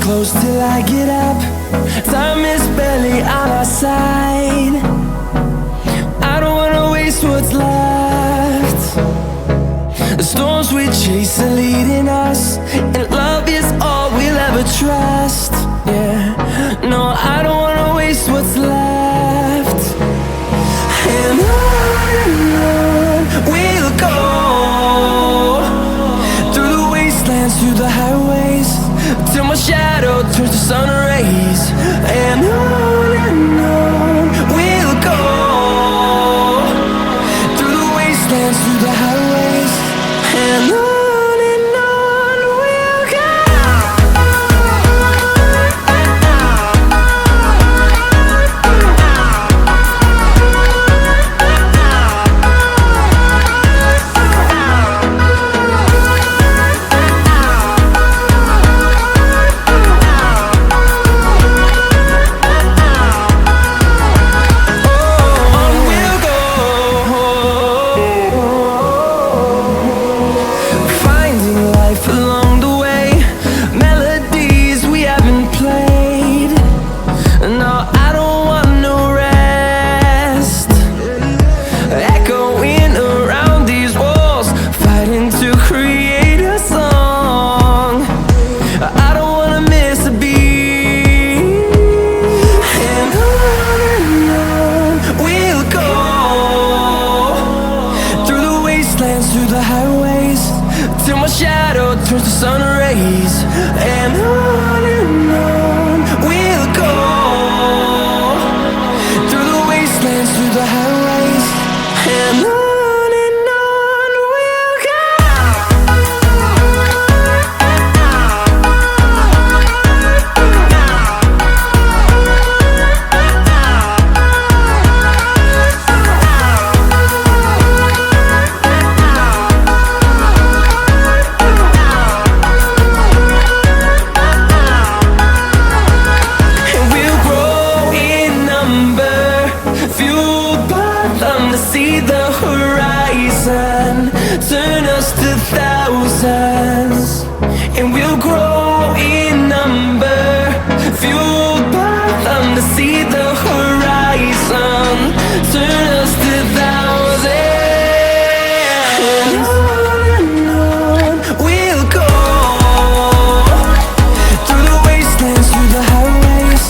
close till I get up. Time is barely on our side. I don't wanna waste what's left. The storms we chase are leading us, and love is all we'll ever trust. Yeah, no, I don't wanna waste what's left. And on we'll go, through the wastelands, through the highways, till my shadow turns to sun rays. And on we'll go, through the wastelands, through the highways, and on we'll go. Through the highways, till my shadow turns to sun rays. And on we'll go, through the wastelands, through the highways, and on we'll go. See the horizon, turn us to thousands, and we'll grow in number, fueled by them to see the horizon, turn us to thousands. And on we'll go, through the wastelands, through the highways,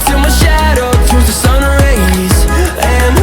till my shadow turns to sun rays. And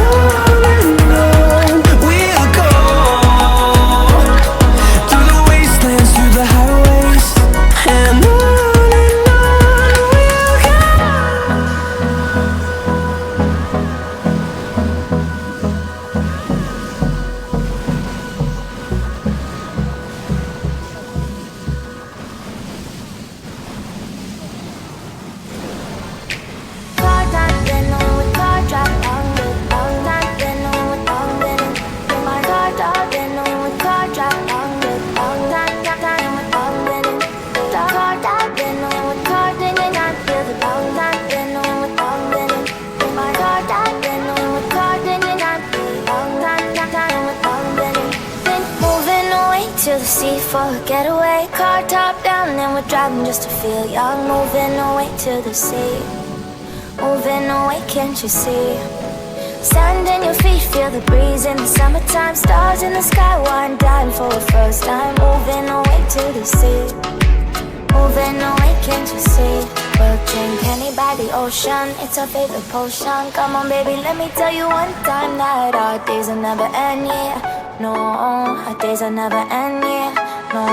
to the sea for a getaway. Car top down and we're driving just to feel young. Moving away to the sea, moving away, can't you see? Sand in your feet, feel the breeze in the summertime. Stars in the sky, one dime for the first time. Moving away to the sea, moving away, can't you see? We'll drink honey by the ocean, it's our favorite potion. Come on baby, let me tell you one time that our days will never end, yeah. No, our days will never end, yeah. No.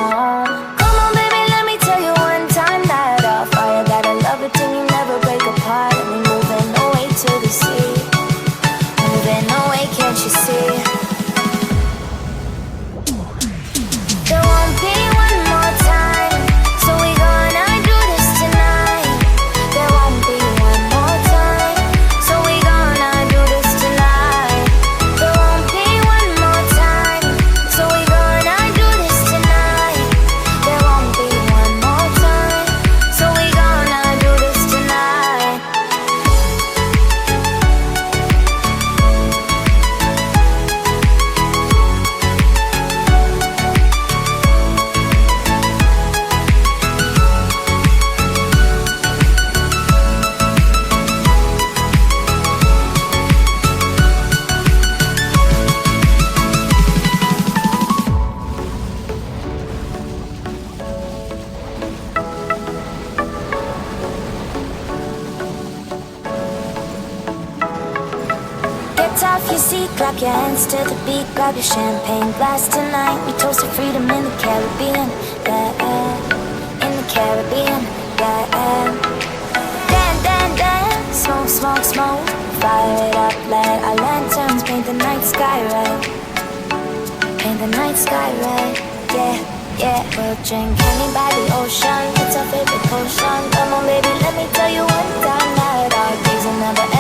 Come on baby, let me tell you one time that our fire got a love it till you never break apart. And we're moving away to the sea, moving away, can't you see? There won't be one more time, so we gonna do this tonight. There won't be one more time, so we gonna do this tonight. There won't be one more time, so we gonna do this tonight. off your seat, clap your hands to the beat, grab your champagne glass tonight. We toast to freedom in the Caribbean, yeah, in the Caribbean, yeah. Dan, dan, dan, smoke, smoke, smoke, fire it up, let our lanterns paint the night sky red, paint the night sky red, yeah, yeah. We'll drink honey by the ocean, it's our favorite potion. Come on baby, let me tell you one time that our days will never end.